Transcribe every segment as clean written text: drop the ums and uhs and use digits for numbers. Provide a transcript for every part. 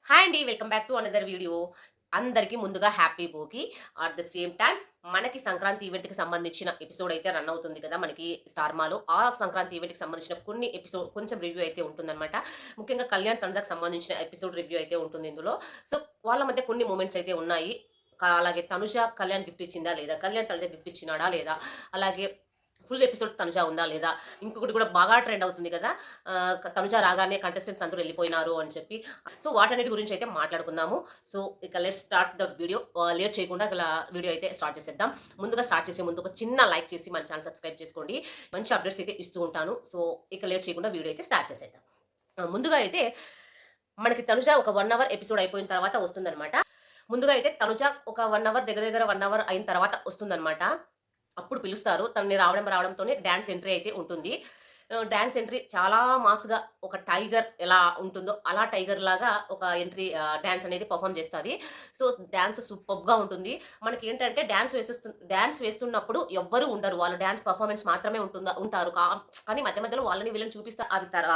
Hi అండి. Welcome back to another video. అందరికీ ముందుగా happy Bhogi. At the same time మనకి సంక్రాంతి ఈవెంట్‌కి సంబంధించిన ఎపిసోడ్ అయితే రన్ అవుతుంది కదా! మనకి స్టార్మాలో. ఆ సంక్రాంతి ఈవెంట్‌కి సంబంధించిన కొన్ని ఎపిసోడ్ కొంచెం రివ్యూ అయితే ఉంటుందనమాట. ముఖ్యంగా కళ్యాణ్, తనుజాకి సంబంధించిన ఎపిసోడ్ రివ్యూ అయితే ఉంటుంది ఇందులో. సో, వాళ్ళ మధ్య కొన్ని మూమెంట్స్ అయితే ఉన్నాయి. అలాగే తనుజ కళ్యాణ్ గిఫ్ట్ ఇచ్చిందా లేదా? కళ్యాణ్ తనుజ గిఫ్ట్ ఇచ్చినాడా లేదా? అలాగే ఫుల్ ఎపిసోడ్ తనుజ ఉందా లేదా? ఇంకొకటి కూడా బాగా ట్రెండ్ అవుతుంది కదా! తనుజ రాగానే కంటెస్టెంట్స్ అందరూ వెళ్ళిపోయినారు అని చెప్పి. సో, వాటన్నిటి గురించి అయితే మాట్లాడుకుందాము. సో, ఇక let's start the video. Late చేయకుండా వీడియో అయితే స్టార్ట్ చేసేద్దాం. ముందుగా స్టార్ట్ చేసే ముందు ఒక చిన్న లైక్ చేసి మన ఛానెల్ సబ్స్క్రైబ్ చేసుకోండి. మంచి అప్డేట్స్ అయితే ఇస్తూ ఉంటాను. సో, ఇక లేట్ చేయకుండా వీడియో అయితే స్టార్ట్ చేసేద్దాం. ముందుగా అయితే మనకి తనుజ ఒక 1 అవర్ ఎపిసోడ్ అయిపోయిన తర్వాత వస్తుందనమాట. ముందుగా అయితే తనుజ ఒక 1 అవర్ దగ్గర దగ్గర 1 అవర్ అయిన తర్వాత వస్తుందనమాట. అప్పుడు పిలుస్తారు. తనని రావడంతోనే డాన్స్ ఎంట్రీ అయితే ఉంటుంది. డాన్స్ ఎంట్రీ చాలా మాస్‌గా ఒక టైగర్ ఎలా ఉంటుందో, అలా టైగర్ లాగా ఒక ఎంట్రీ డాన్స్ అనేది పెర్ఫార్మ్ చేస్తది. సో, డాన్స్ సూపర్బ్‌గా ఉంటుంది. మనకేంటంటే డాన్స్ వేస్తున్నప్పుడు ఎవ్వరు ఉండరు. వాళ్ళు డాన్స్ పెర్ఫార్మన్స్ మాత్రమే ఉంటారు. కానీ మధ్య మధ్యలో వాళ్ళని వీళ్ళని చూపిస్తారు.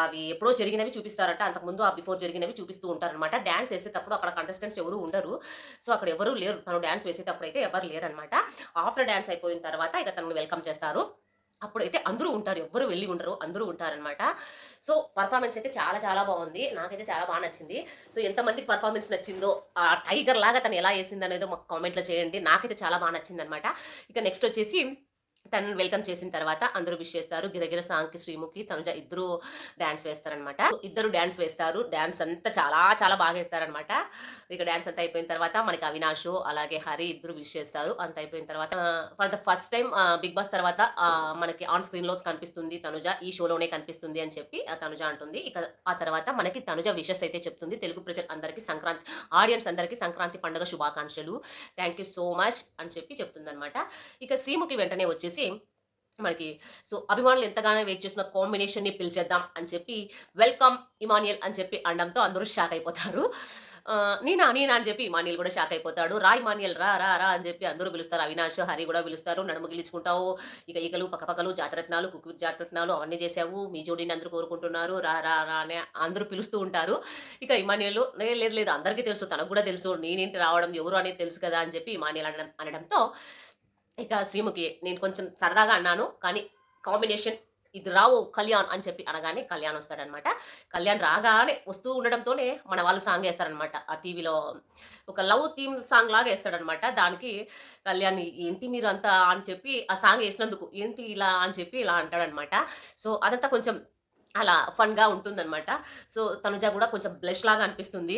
అవి ఎప్పుడో జరిగినవి చూపిస్తారట. అంతకుముందు బిఫోర్ జరిగినవి చూపిస్తూ ఉంటారనమాట. డాన్స్ ఏసేటప్పుడు అక్కడ కంటెస్టెంట్స్ ఎవరు ఉండరు. సో, అక్కడ ఎవరు లేరు. తను డాన్స్ వేసేటప్పుడైతే ఎవరు లేరనమాట. ఆఫ్టర్ డాన్స్ అయిపోయిన తర్వాత ఇక తనని వెల్కమ్ చేస్తారు. అప్పుడైతే అందరూ ఉంటారు. ఎవ్వరు వెళ్లి ఉండరు. అందరూ ఉంటారనమాట. సో, పెర్ఫార్మన్స్ అయితే చాలా చాలా బావుంది. నాకైతే చాలా బా నచ్చింది. సో, ఎంతమందికి పెర్ఫార్మన్స్ నచ్చిందో, టైగర్ లాగా తను ఎలా ఏసిందనేదో మాకు కామెంట్‌లో చేయండి. నాకైతే చాలా బా నచ్చిందనమాట. ఇక నెక్స్ట్ వచ్చేసి తనని వెల్కమ్ చేసిన తర్వాత అందరూ విష్ చేస్తారు. 'గిరగిర' సాంగ్‌కి శ్రీముఖి, తనుజ ఇద్దరు డాన్స్ వేస్తారనమాట. సో, ఇద్దరు డాన్స్ వేస్తారు. డాన్స్ అంతా చాలా చాలా బాగా ఏస్తారనమాట. ఇక డాన్స్ అంతా అయిపోయిన తర్వాత మనకి అవినాషు, అలాగే హరి ఇద్దరు విష్ చేస్తారు. అంతా అయిపోయిన తర్వాత for the first time 'Bigg Boss' తర్వాత మనకి ఆన్ స్క్రీన్‌లో కనిపిస్తుంది తనుజ. ఈ షోలోనే కనిపిస్తుంది అని చెప్పి తనుజ అంటుంది. ఇక ఆ తర్వాత మనకి తనుజ విషెస్ అయితే చెప్తుంది. తెలుగు ప్రజలందరికీ ఆడియన్స్ అందరికీ సంక్రాంతి పండుగ శుభాకాంక్షలు. థాంక్ యూ సో మచ్ అని చెప్పి చెప్తుందనమాట. ఇక శ్రీముఖి వెంటనే వచ్చేసి మనకి సో, అభిమానులు ఎంతగానో వెయిట్ చేస్తున్న కాంబినేషన్‌ని పిలిచేద్దాం అని చెప్పి వెల్కమ్ ఇమాన్యుయల్ అని చెప్పి అనడంతో అందరూ షాక్ అయిపోతారు. నీనా? నీనా? అని చెప్పి ఇమాన్యుయల్ కూడా షాక్ అయిపోతాడు. రా ఇమాన్యుయల్ రా, రా, రా అని చెప్పి అందరూ పిలుస్తారు. అవినాష్, హరి కూడా పిలుస్తారు. నడుము గిల్లుచుకుంటావు, ఇక ఈకలు, పక్కపక్కలు, జాతరత్నాలు, కుక్ విత్ జాతరత్నాలు అవన్నీ చేశావు. మీ జోడీని అందరూ కోరుకుంటున్నారు. రా, రా, రా అని అందరూ పిలుస్తూ ఉంటారు. ఇక ఇమాన్యుయల్ లేదు, లేదు అందరికీ తెలుసు. తనకు కూడా తెలుసు. నేనేంటి రావడం, ఎవరు అనేది తెలుసు కదా! అని చెప్పి ఇమాన్యుయల్ అనడంతో ఇక శ్రీముఖి నేను కొంచెం సరదాగా అన్నాను. కానీ కాంబినేషన్ ఇది రావు కళ్యాణ్ అని చెప్పి అనగానే కళ్యాణ్ వస్తాడనమాట. కళ్యాణ్ రాగానే వస్తూ ఉండడంతోనే మన వాళ్ళు సాంగ్ ఏస్తారనమాట. ఆ టీవీలో ఒక లవ్ థీమ్ సాంగ్ లాగా ఏస్తాడనమాట. దానికి కళ్యాణ్ ఏంటి మీరంతా అని చెప్పి ఆ సాంగ్ ఏసినందుకు ఏంటి ఇలా అని చెప్పి ఇలా అంటాడనమాట. సో, అదంతా కొంచెం అలా ఫన్‌గా ఉంటుందనమాట. సో, తనుజ గూడా కొంచెం బ్లష్ లాగా అనిపిస్తుంది.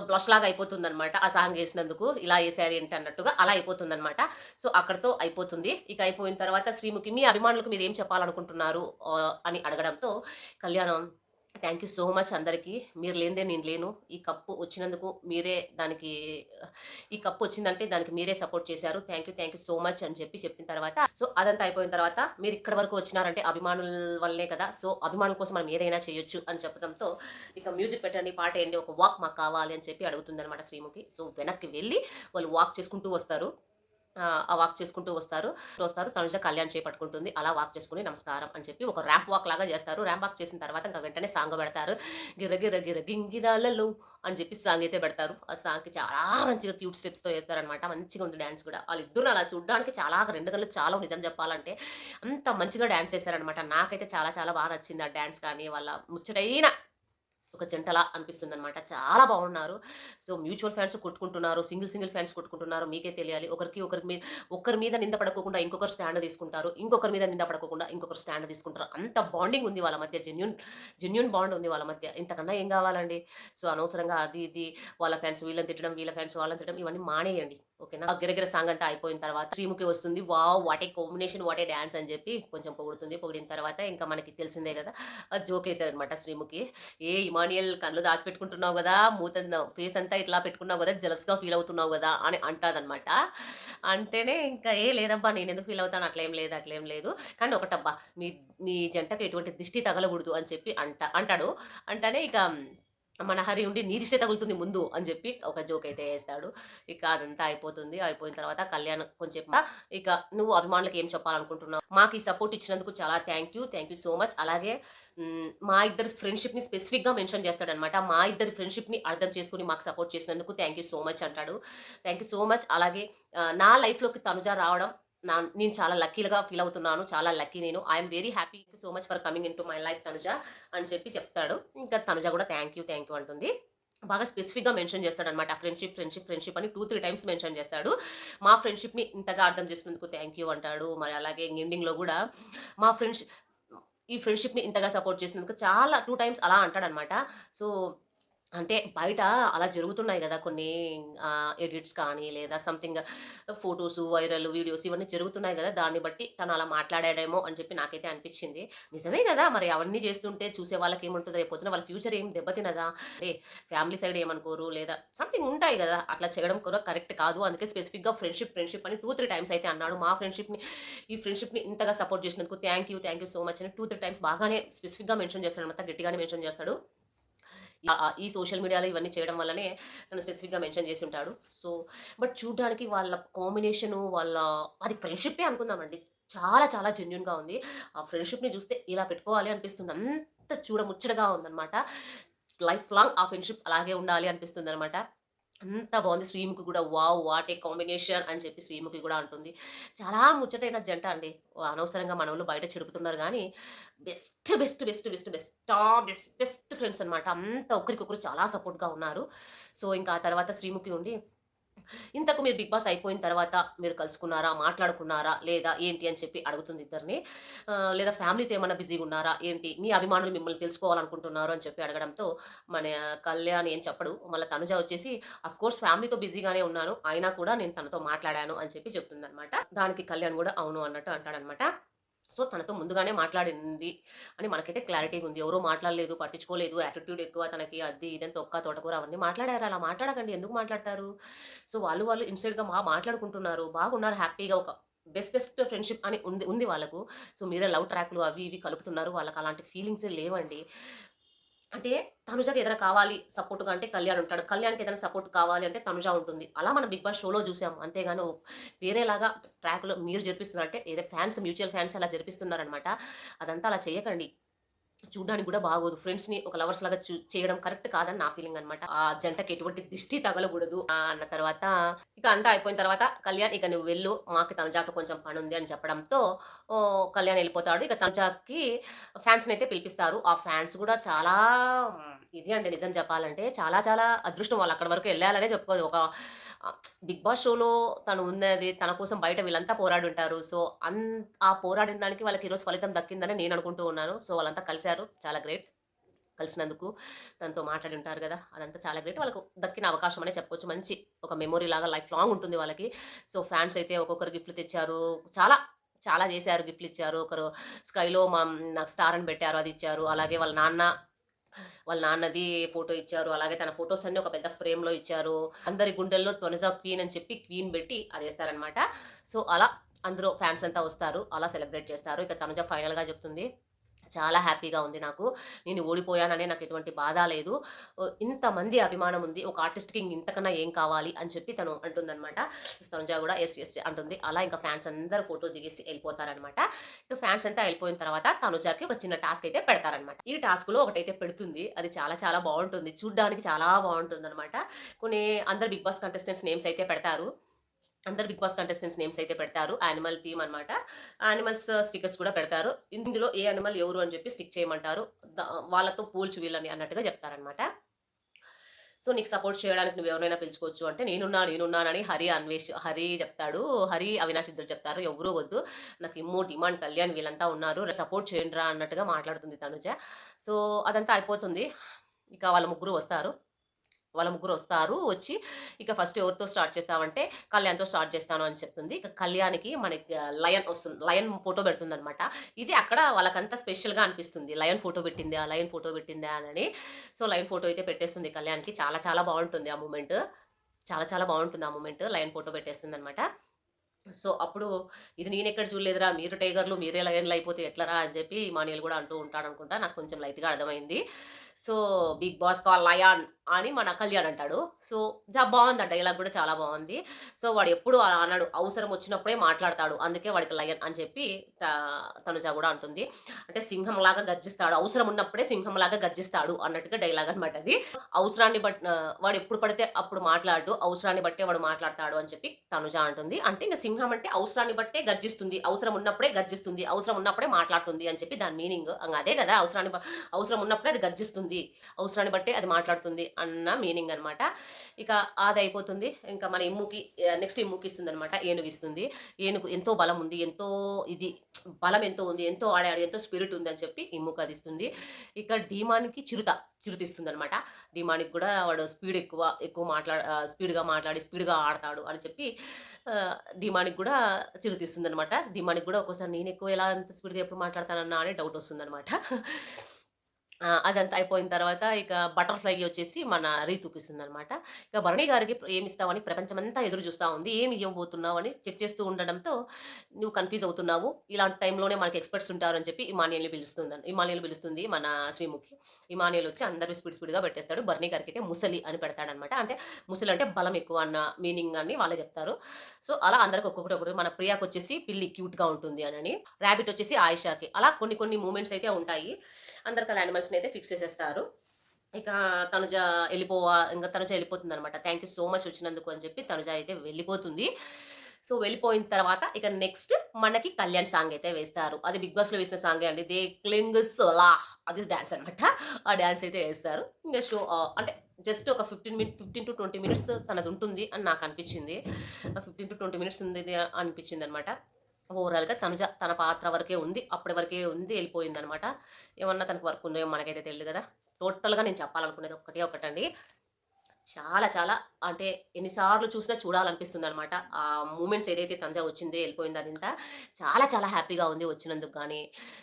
బ్లష్ లాగా అయిపోతుందనమాట. ఆ సాంగ్ ఏసినందుకు. ఇలా ఏసారు ఏంటి అన్నట్టుగా అలా అయిపోతుందనమాట. సో, అక్కడితో అయిపోతుంది. ఇక అయిపోయిన తర్వాత శ్రీముఖి మీ అభిమానులకు మీరేం చెప్పాలనుకుంటున్నారు అని అడగడంతో కళ్యాణం థాంక్ యూ సో మచ్ అందరికి. మీరు లేనిదే నేను లేను. ఈ కప్పు వచ్చినందుకు మీరే దానికి ఈ కప్ వచ్చిందంటే దానికి మీరే సపోర్ట్ చేశారు. థాంక్ యూ సో మచ్ అని చెప్పి చెప్పిన తర్వాత సో, అదంతా అయిపోయిన తర్వాత మీరు ఇక్కడి వరకు వచ్చినారంటే అభిమానుల వల్లే కదా! సో, అభిమానుల కోసం మనం ఏదైనా చేయొచ్చు అని చెప్పడంతో ఇక మ్యూజిక్ పెట్టండి, పాటేయండి, ఒక వాక్ మాకు కావాలి అని చెప్పి అడుగుతుందనమాట శ్రీముఖి. సో, వెనక్కి వెళ్లి వాళ్ళు వాక్ చేసుకుంటూ వస్తారు. ఆ వాక్ చేసుకుంటూ వస్తారు. తనుజ కళ్యాణ్ చేయి పట్టుకుంటుంది. అలా వాక్ చేసుకొని నమస్కారం అని చెప్పి ఒక ర్యాంప్ వాక్ లాగా చేస్తారు. ర్యాంప్ వాక్ చేసిన తర్వాత ఇంక వెంటనే సాంగ్ పెడతారు. 'గిరగిర గిర గింగిరాలలో' అని చెప్పి సాంగ్ అయితే పెడతారు. ఆ సాంగ్‌కి చాలా మంచిగా క్యూట్ స్టెప్స్‌తో ఏస్తారనమాట. మంచిగా ఉంది డాన్స్ కూడా. వాళ్ళిద్దరిని అలా చూడ్డానికి చాలా 2 కళ్ళు చాలవు నిజం చెప్పాలంటే. అంత మంచిగా డాన్స్ చేశారనమాట. నాకైతే చాలా చాలా బా నచ్చింది ఆ డాన్స్ కానీ, వాళ్ళ ముచ్చటైన ఒక జంటలా అనిపిస్తుందనమాట. చాలా బాగున్నారు. సో, మ్యూచువల్ ఫండ్స్ కొట్టుకుంటున్నారు. సింగిల్ ఫ్యాన్స్ కొట్టుకుంటున్నారు. మీకే తెలియాలి. ఒకరి మీద నింద పడకోకుండా ఇంకొకరు స్టాండ్ తీసుకుంటారు. ఇంకొకరి మీద నింద పడకోకుండా ఇంకొకరు స్టాండ్ తీసుకుంటారు. అంత బాండింగ్ ఉంది వాళ్ళ మధ్య. జెన్యూన్ బాండ్ ఉంది వాళ్ళ మధ్య. ఇంతకన్నా ఏం కావాలండి? సో, అనవసరంగా అది ఇది వాళ్ళ ఫ్యాన్స్ వీళ్ళని తిట్టడం, వీళ్ళ ఫ్యాన్స్ వాళ్ళని తిట్టడం ఇవన్నీ మానేయండి. ఓకేనా? ఆ 'గిరగిర' సాంగ్ అంతా అయిపోయిన తర్వాత శ్రీముఖి వస్తుంది. Wow! What a combination, what a dance అని చెప్పి కొంచెం పొగుడుతుంది. పొగిడిన తర్వాత ఇంకా మనకి తెలిసిందే కదా! జోకేసారనమాట శ్రీముఖి. ఏ ఇమానియల్ కళ్ళు దాచిపెట్టుకుంటున్నావు గదా! ఫేస్ అంతా ఇట్లా పెట్టుకున్నావు గదా! జెలస్‌గా ఫీల్ అవుతున్నావు గదా! అని అంటాదనమాట. అంటేనే ఇంకా ఏ లేదబ్బా నేనెందుకు ఫీల్ అవుతాను అట్లేం లేదు. కానీ ఒకటబ్బా మీ మీ జంటకు ఎటువంటి దిష్టి తగలగూడదు అని చెప్పి అంటాడు. అంటేనే ఇక మన హరి ఉండి నీ దిష్టే తగులుతుంది ముందు అని చెప్పి ఒక జోక్ అయితే ఏస్తాడు. ఇక అదంతా అయిపోతుంది. అయిపోయిన తర్వాత కళ్యాణ్ కొంచెం ఇక నువ్వు అభిమానులకి ఏం చెప్పాలనుకుంటున్నావు? మాకు ఈ సపోర్ట్ ఇచ్చినందుకు చాలా thank you. Thank you so much. అలాగే మా ఇద్దరి ఫ్రెండ్‌షిప్‌ని స్పెసిఫిక్‌గా మెన్షన్ చేస్తాడనమాట. మా ఇద్దరి ఫ్రెండ్‌షిప్‌ని అర్థం చేసుకొని మాకు సపోర్ట్ చేసినందుకు థ్యాంక్ యూ సో మచ్ అంటాడు. Thank you so much. అలాగే నా లైఫ్‌లోకి తనుజ రావడం నేను చాలా లక్కీ‌గా ఫీల్ అవుతున్నాను. చాలా లక్కీ నేను. I am very happy so much for coming into my life Tanuja అని చెప్పి చెప్తాడు. ఇంకా తనుజ కూడా థ్యాంక్ యూ అంటుంది. బాగా స్పెసిఫిక్‌గా మెన్షన్ చేస్తాడనమాట. ఫ్రెండ్‌షిప్ అని 2, 3 టైమ్స్ మెన్షన్ చేస్తాడు. మా ఫ్రెండ్‌షిప్‌ని ఇంతగా అర్థం చేసుకున్నందుకు థ్యాంక్ యూ అంటాడు. మరి అలాగే ఎండింగ్‌లో గూడా మా ఫ్రెండ్స్ ఈ ఫ్రెండ్‌షిప్‌ని ఇంతగా సపోర్ట్ చేసినందుకు చాలా 2 టైమ్స్ అలా అంటాడనమాట. సో అంటే బయట అలా జరుగుతున్నాయి గదా! కొన్ని ఎడిట్స్ కానీ లేదా సంథింగ్ ఫోటోసు, వైరల్ వీడియోస్ ఇవన్నీ జరుగుతున్నాయి గదా! దాన్ని బట్టి తను అలా మాట్లాడాడేమో అని చెప్పి నాకైతే అనిపిచ్చింది. నిజమే గదా! మరి అవన్నీ చేస్తుంటే చూసే వాళ్ళకేముంటది రేపొద్దున వాళ్ళ ఫ్యూచర్ ఏం దెబ్బతినదా? అంటే ఫ్యామిలీ సైడ్ ఏమనుకోరు లేదా సంథింగ్ ఉంటాయి గదా! అట్లా చేయడం కూడా కరెక్ట్ కాదు. అందుకే స్పెసిఫిక్‌గా ఫ్రెండ్‌షిప్ అని 2, 3 టైమ్స్ అయితే అన్నాడు. ఈ ఫ్రెండ్‌షిప్‌ని ఇంతగా సపోర్ట్ చేసినందుకు థ్యాంక్ యూ సో మచ్ అని 2, 3 టైమ్స్ బాగానే స్పెసిఫిక్‌గా మెన్షన్ చేస్తాడనమాట. గట్టిగానే మెన్షన్ చేస్తాడు. ఈ సోషల్ మీడియాలో ఇవన్నీ చేయడం వల్లనే తను స్పెసిఫిక్‌గా మెన్షన్ చేసుంటాడు. సో, బట్ చూడ్డానికి వాళ్ళ కాంబినేషను అది ఫ్రెండ్‌షిప్పే అనుకుందామండి. చాలా చాలా జెన్యూన్‌గా ఉంది. ఆ ఫ్రెండ్‌షిప్‌ని చూస్తే ఇలా పెట్టుకోవాలి అనిపిస్తుంది. అంత చూడముచ్చటగా ఉందనమాట. లైఫ్ లాంగ్ ఆ ఫ్రెండ్‌షిప్ అలాగే ఉండాలి అనిపిస్తుందనమాట. అంత బావుంది. శ్రీముఖి గూడా వావ్! వాట్ ఏ కాంబినేషన్ అని చెప్పి శ్రీముఖి గూడా అంటుంది. చాలా ముచ్చటైన జంట అండి. అనవసరంగా మనోళ్ళు బయట చెడుకుతున్నారు గానీ, బెస్ట్ ఫ్రెండ్స్ అనమాట. అంత ఒకరికొకరు చాలా సపోర్ట్‌గా ఉన్నారు. సో, ఇంకా ఆ తర్వాత శ్రీముఖి ఉండి ఇంతకు మీరు 'బిగ్ బాస్' అయిపోయిన తర్వాత మీరు కలుసుకున్నారా? మాట్లాడుకున్నారా? లేదా ఏంటి అని చెప్పి అడుగుతుంది ఇద్దరిని. లేదా ఫ్యామిలీతో ఏమన్నా బిజీగున్నారా? ఏంటి? మీ అభిమానులు మిమ్మల్ని తెలుసుకోవాలనుకుంటున్నారు అని చెప్పి అడగడంతో మన కళ్యాణ్ ఏం చెప్పడు. మళ్ళా తనుజ వచ్చేసి అఫ్‌కోర్స్ ఫ్యామిలీతో బిజీగానే ఉన్నాను. అయినా కూడా నేను తనతో మాట్లాడాను అని చెప్పి చెప్తుందనమాట. దానికి కళ్యాణ్ గూడా అవును అన్నట్టు అంటాడనమాట. సో, తనతో ముందుగానే మాట్లాడింది అని మనకైతే క్లారిటీగుంది. ఎవరో మాట్లాడలేదు, పట్టించుకోలేదు, యాటిట్యూడ్ ఎక్కువ తనకి అది ఇది అని తొక్క, తోటకూర అవన్నీ మాట్లాడారు. అలా మాట్లాడకండి. ఎందుకు మాట్లాడతారు? సో, వాళ్ళు ఇన్‌స్టెడ్‌గా మాట్లాడుకుంటున్నారు. బాగున్నారు హ్యాపీగా ఒక బెస్టెస్ట్ ఫ్రెండ్‌షిప్ అని ఉంది ఉంది వాళ్ళకు. సో, మీరే లవ్ ట్రాక్‌లు అవి ఇవి కలుపుతున్నారు. వాళ్ళకి అలాంటి ఫీలింగ్సే లేవండి. అంటే తనుజకి ఏదైనా కావాలి సపోర్ట్‌గా అంటే కళ్యాణ్ ఉంటాడు. కళ్యాణ్‌కి ఏదైనా సపోర్ట్ కావాలి అంటే తనుజ ఉంటుంది. అలా మనం 'బిగ్ బాస్' షోలో చూసాము. అంతేగాని వేరేలాగా ట్రాక్‌లో మీరు జరిపిస్తున్నారంటే ఏదో మ్యూచువల్ ఫ్యాన్స్ అలా జరిపిస్తున్నారనమాట. అదంతా అలా చేయకండి. చూడ్డానికి గూడా బాగోదు. ఫ్రెండ్స్‌ని ఒక లవర్స్ లాగా చేయడం కరెక్ట్ కాదని నా ఫీలింగ్ అనమాట. ఆ జంటకి ఎటువంటి దిష్టి తగలగూడదు అన్న తర్వాత ఇక అంతా అయిపోయిన తర్వాత కళ్యాణ్ ఇక నువ్వు వెళ్ళు. మాకు తనుజాతో కొంచెం పనుంది అని చెప్పడంతో కళ్యాణ్ ఎళ్ళిపోతాడు. ఇక తనుజాకి ఫ్యాన్స్‌నైతే పిలిపిస్తారు. ఆ ఫ్యాన్స్ గూడా చాలా ఇది అండి నిజం చెప్పాలంటే చాలా చాలా అదృష్టం వాళ్ళు అక్కడి వరకు ఎళ్ళాలనే చెప్పుకోవాలి. ఒక 'బిగ్ బాస్' షోలో తను ఉన్నది తన కోసం బయట వీళ్ళంతా పోరాడుంటారు. సో, ఆ పోరాడిన దానికి వాళ్ళకి ఈరోజు ఫలితం దక్కిందని నేను అనుకుంటూ ఉన్నాను. సో, వాళ్ళంతా కలిసారు. చాలా గ్రేట్. కలిసినందుకు తనతో మాట్లాడి ఉంటారు గదా! అదంతా చాలా గ్రేట్. వాళ్ళకు దక్కిన అవకాశం అనే చెప్పొచ్చు. మంచి ఒక మెమొరీ లాగా లైఫ్ లాంగ్ ఉంటుంది వాళ్ళకి. సో, ఫ్యాన్స్ అయితే ఒక్కొక్కరు గిఫ్ట్‌లు తెచ్చారు. చాలా చాలా జేశారు. గిఫ్ట్‌లు ఇచ్చారు. ఒకరు స్కైలో నాకు స్టార్ అని పెట్టారు. అది ఇచ్చారు. అలాగే వాళ్ళ నాన్నది ఫోటో ఇచ్చారు. అలాగే తన ఫోటోస్ అన్నీ ఒక పెద్ద ఫ్రేమ్‌లో ఇచ్చారు. అందరి గుండెల్లో తొనిజా క్వీన్ అని చెప్పి క్వీన్ బెట్టి అదేస్తారనమాట. సో, అలా అందరూ ఫ్యాన్స్ అంతా వస్తారు. అలా సెలబ్రేట్ చేస్తారు. ఇక తనుజ ఫైనల్‌గా చెప్తుంది. చాలా హ్యాపీగా ఉంది నాకు. నేను ఓడిపోయాననే నాకు ఎటువంటి బాధ లేదు. ఇంతమంది అభిమానం ఉంది. ఒక ఆర్టిస్ట్‌కి ఇంతకన్నా ఏం కావాలి అని చెప్పి తను అంటుందనమాట. తనుజ గూడా యెస్ అంటుంది. అలా ఇంకా ఫ్యాన్స్ అందరూ ఫోటో దిగేసి ఎళ్ళిపోతారనమాట. ఇక ఫ్యాన్స్ అంతా ఎళ్ళిపోయిన తర్వాత తనుజకి ఒక చిన్న టాస్క్ అయితే పెడతారనమాట. ఈ టాస్క్‌లో ఒకటైతే పెడుతుంది. అది చాలా చాలా బావుంటుంది. చూడ్డానికి చాలా బావుంటుందనమాట. కొన్ని అందరు 'బిగ్ బాస్' కంటెస్టెంట్స్ నేమ్స్ అయితే పెడతారు. అందరు 'బిగ్ బాస్' కంటెస్టెంట్స్ నేమ్స్ అయితే పెడతారు. యానిమల్ థీమ్ అనమాట. యానిమల్స్ స్టిక్కర్స్ కూడా పెడతారు. ఇందులో ఏ యానిమల్ ఎవరు అని చెప్పి స్టిక్ చేయమంటారు. ద వాళ్ళతో పోల్చు వీళ్ళని అన్నట్టుగా చెప్తారనమాట. సో, నీకు సపోర్ట్ చేయడానికి నువ్వెవరినైనా పిలుచుకోవచ్చు అంటే, నేనున్నానని హరి చెప్తాడు. హరి, అవినాష్ ఇద్దరు చెప్తారు. ఎవ్వరు వద్దు. నాకు ఇమ్మోటి, ఇమాన్, కళ్యాణ్ వీళ్ళంతా ఉన్నారు. సపోర్ట్ చేయండిరా అన్నట్టుగా మాట్లాడుతుంది తనుజ. సో, అదంతా అయిపోతుంది. ఇక వాళ్ళ ముగ్గురు వస్తారు. వచ్చి ఇక ఫస్ట్ ఎవరితో స్టార్ట్ చేస్తావంటే, కళ్యాణ్‌తో స్టార్ట్ చేస్తాను అని చెప్తుంది. ఇక కళ్యాణ్‌కి మనకి లయన్ వస్తుంది. లయన్ ఫోటో పెడుతుందనమాట. ఇది అక్కడ వాళ్ళకంతా స్పెషల్‌గా అనిపిస్తుంది. లయన్ ఫోటో పెట్టిందా అనని. సో, లయన్ ఫోటో అయితే పెట్టేస్తుంది కళ్యాణ్‌కి. చాలా చాలా బావుంటుంది ఆ మూమెంట్. చాలా చాలా బావుంటుంది ఆ మూమెంట్. లయన్ ఫోటో పెట్టేస్తుందనమాట. సో, అప్పుడు ఇది నేనెక్కడ చూడలేదురా! మీరు టైగర్‌లు, మీరే లయన్‌లు అయిపోతే ఎట్లరా అని చెప్పి ఇమాన్యుయల్ గూడా అంటూ ఉంటాడనుకుంటా. నాకు కొంచెం లైట్‌గా అర్థమైంది. So, 'Bigg Boss call lion' అని మన కళ్యాణ్ అంటాడు. సో, బావుంది ఆ డైలాగ్ గూడా చాలా బావుంది. సో, వాడెప్పుడు అలా అనడు. అవసరం వచ్చినప్పుడే మాట్లాడతాడు. అందుకే వాడికి లయన్ అని చెప్పి తనుజ గూడా అంటుంది. అంటే సింహంలాగా గర్జిస్తాడు. అవసరం ఉన్నప్పుడే సింహంలాగా గర్జిస్తాడు అన్నట్టుగా డైలాగ్ అనమాట అది. వాడెప్పుడు పడితే అప్పుడు మాట్లాడడు. అవసరాన్ని బట్టే వాడు మాట్లాడతాడు అని చెప్పి తనుజ అంటుంది. అంటే ఇంక సింహం అంటే అవసరాన్ని బట్టే గర్జిస్తుంది. అవసరం ఉన్నప్పుడే గర్జిస్తుంది. అవసరం ఉన్నప్పుడే మాట్లాడుతుంది అని చెప్పి దాని మీనింగ్. అదే గదా! అవసరం ఉన్నప్పుడే అది గర్జిస్తుంది. అవసరాన్ని బట్టే అది మాట్లాడుతుంది అన్న మీనింగ్ అనమాట. ఇక అదయిపోతుంది. ఇంకా మన ఇమ్ముకి నెక్స్ట్ ఇమ్ముకిస్తుందనమాట. ఏనుగిస్తుంది. ఏనుగు ఎంతో బలం ఉంది. ఎంతో ఇది బలం ఎంతో ఉంది. ఎంతో ఆడాడు. ఎంతో స్పిరిట్ ఉంది అని చెప్పి ఇమ్ముకు అదిస్తుంది. ఇక ధీమానికి చిరుతిస్తుందనమాట. ధీమానికి కూడా వాడు స్పీడ్‌గా మాట్లాడి స్పీడ్‌గా ఆడతాడు అని చెప్పి ధీమానికి కూడా చిరుతిస్తుందనమాట. ధీమానికి కూడా ఒక్కోసారి నేనెక్కువ ఎలా అంత స్పీడ్‌గా ఎప్పుడు మాట్లాడతానన్నా అని డౌట్ వస్తుందనమాట. అదంతా అయిపోయిన తర్వాత ఇక బటర్‌ఫ్లైకి వచ్చేసి మన రీతూకిస్తుందనమాట. ఇక భరణి గారికి ఏమిస్తావని ప్రపంచమంతా ఎదురు చూస్తా ఉంది. ఏమి ఇవ్వబోతున్నావు అని చెక్ చేస్తూ ఉండడంతో, "నువ్వు కన్‌ఫ్యూజ్ అవుతున్నావు. ఇలాంటి టైంలోనే మనకి ఎక్స్‌పర్ట్స్ ఉంటారని" చెప్పి ఇమాన్యుయల్‌ని పిలుస్తుంది మన శ్రీముఖి. ఇమాన్యుయల్ వచ్చి అందరివి స్పీడ్‌గా పెట్టేస్తాడు. భరణి గారికైతే ముసలి అని పెడతాడనమాట. అంటే ముసలి అంటే బలం ఎక్కువ అన్న మీనింగ్ అని వాళ్ళే చెప్తారు. సో, అలా అందరికి ఒక్కొక్కటి మన ప్రియాకొచ్చేసి పిల్లి క్యూట్‌గా ఉంటుంది అనని. రాబిట్ వచ్చేసి ఆయిషాకి. అలా కొన్ని మూవ్‌మెంట్స్ అయితే ఉంటాయి. అందరికి అలా యానిమల్స్‌ని అయితే ఫిక్స్ చేసేస్తారు. ఇక తనుజ ఎళ్ళిపోతుందనమాట. థాంక్ యూ సో మచ్ వచ్చినందుకు అని చెప్పి తనుజ అయితే వెళ్ళిపోతుంది. సో, వెళ్ళిపోయిన తర్వాత ఇక నెక్స్ట్ మనకి కళ్యాణ్ సాంగ్ అయితే వేస్తారు. అది 'బిగ్ బాస్‌లో' వేసిన సాంగే అండి. 'దే క్లింగ్ సోలాహ్' అది డాన్స్ అనమాట. ఆ డాన్స్ అయితే ఏస్తారు. ఇంక అంటే జస్ట్ ఒక 15-20 మినిట్స్ తనదుంటుంది అని నాకనిపిచ్చింది. 15-20 మినిట్స్ ఉంది అనిపిచ్చిందనమాట. ఓవరాల్‌గా తనుజ తన పాత్ర వరకే ఉంది. అప్పటి వరకే ఉంది. ఎళ్ళిపోయిందనమాట. ఏమన్నా తనకు వర్క్ ఉందో ఏమో మనకైతే తెలీదు గదా! టోటల్‌గా నేను చెప్పాలనుకునేది ఒక్కటే ఒకటండి. చాలా చాలా అంటే ఎన్ని సార్లు చూసినా చూడాలనిపిస్తుందనమాట. ఆ మూమెంట్స్ ఏదైతే తనుజ వచ్చిందో, ఎళ్ళిపోయిందో అదంతా చాలా చాలా హ్యాపీగా ఉంది వచ్చినందుకు గానీ.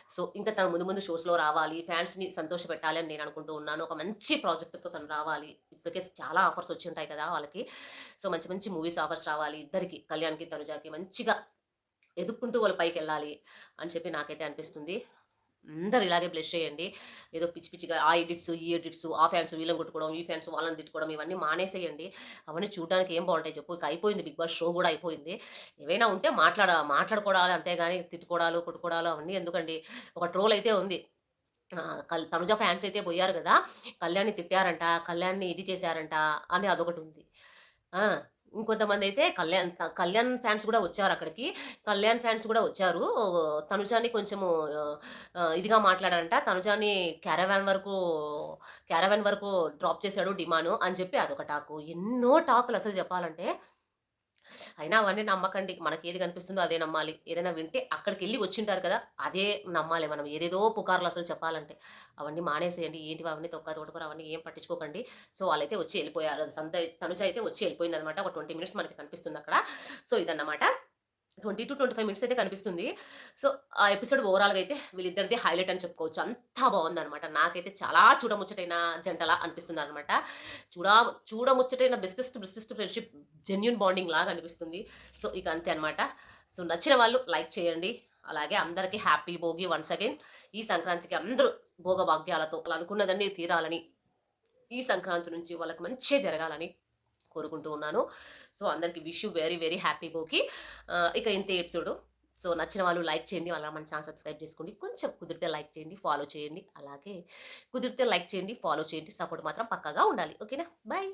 సో, ఇంకా తను ముందు షోస్‌లో రావాలి. ఫ్యాన్స్‌ని సంతోషపెట్టాలి అని నేను అనుకుంటూ ఉన్నాను. ఒక మంచి ప్రాజెక్ట్‌తో తను రావాలి. ఇప్పటికే చాలా ఆఫర్స్ వచ్చుంటాయి కదా! వాళ్ళకి. సో, మంచి మంచి మూవీస్ ఆఫర్స్ రావాలి ఇద్దరికి. కళ్యాణ్‌కి, తనుజకి మంచిగా ఎదుక్కుంటూ వాళ్ళు పైకెళ్ళాలి అని చెప్పి నాకైతే అనిపిస్తుంది. అందరూ ఇలాగే బ్లెస్ చేయండి. ఏదో పిచ్చి పిచ్చిగా ఆ ఎడిట్స్, ఈ ఎడిట్స్, ఆ ఫ్యాన్స్ వీళ్ళని కొట్టుకోవడం, ఈ ఫ్యాన్స్ వాళ్ళని తిట్టుకోవడం ఇవన్నీ మానేసేయండి. అవన్నీ చూడడానికి ఏం బావుంటాయి చెప్పు. ఇక అయిపోయింది 'బిగ్ బాస్' షో గూడా అయిపోయింది. ఏవైనా ఉంటే మాట్లాడుకోవడాలు అంతేగాని తిట్టుకోవడాలు, కొట్టుకోవడాలు అవన్నీ ఎందుకండి. ఒక ట్రోల్ అయితే ఉంది. తనుజ ఫ్యాన్స్ అయితే బోయారు గదా! కళ్యాణ్‌ని తిట్టారంట, కళ్యాణ్‌ని ఇది చేశారంట అని అదొకటుంది. ఆ! ఇంకొంతమందయితే కళ్యాణ్ ఫ్యాన్స్ గూడా వచ్చారక్కడికి. కళ్యాణ్ ఫ్యాన్స్ గూడా వచ్చారు. తనుజాని కొంచెము ఇదిగా మాట్లాడారంట. తనుజాని క్యారవాన్ వరకు డ్రాప్ చేశాడు డిమాను అని చెప్పి అదొక టాకు. ఎన్నో టాకులసలు చెప్పాలంటే. అయినా అవన్నీ నమ్మకండి. మనకేది కనిపిస్తుందో అదే నమ్మాలి. ఏదైనా వింటే అక్కడికెళ్ళి వచ్చుంటారు కదా! అదే నమ్మాలి మనం. ఏదేదో పుకార్లసలు చెప్పాలంటే. అవన్నీ మానేసేయండి. ఏంటివి అవన్నీ తోటకూర అవన్నీ ఏం పట్టించుకోకండి. సో, వాళ్ళైతే వచ్చి ఎళ్ళిపోయారు. తనుజ అయితే వచ్చి ఎళ్ళిపోయిందనమాట. ఒక 20 మినిట్స్ మనకి కనిపిస్తుందక్కడ. సో, ఇదన్నమాట. 20-25 మినిట్స్ అయితే కనిపిస్తుంది. సో, ఆ ఎపిసోడ్ ఓవరాల్‌గా అయితే వీళ్ళిద్దరిది హైలైట్ అని చెప్పుకోవచ్చు. అంతా బావుందనమాట. నాకైతే చాలా చూడముచ్చటైన జంటలా అనిపిస్తుందనమాట. చూడముచ్చటైన బెస్టెస్ట్ ఫ్రెండ్‌షిప్ జెన్యూన్ బాండింగ్ లాగా అనిపిస్తుంది. సో, ఇక అంతే అనమాట. సో, నచ్చిన వాళ్ళు లైక్ చేయండి. అలాగే అందరికీ హ్యాపీ భోగి వన్స్ అగైన్. ఈ సంక్రాంతికి అందరూ భోగభాగ్యాలతో వాళ్ళనుకున్నదన్నీ తీరాలని, ఈ సంక్రాంతి నుంచి వాళ్ళకి మంచే జరగాలని కోరుకుంటూ ఉన్నాను. సో, అందరికి wish you very very happy Bhogi. ఇక ఇంతే ఎపిసోడు. సో, నచ్చిన వాళ్ళు లైక్ చేయండి. అలా మన ఛానెల్ సబ్స్క్రైబ్ చేసుకోండి. కొంచెం కుదిరితే లైక్ చేయండి, ఫాలో చేయండి. అలాగే కుదిరితే లైక్ చేయండి, ఫాలో చేయండి. సపోర్ట్ మాత్రం పక్కాగా ఉండాలి. ఓకేనా? బై.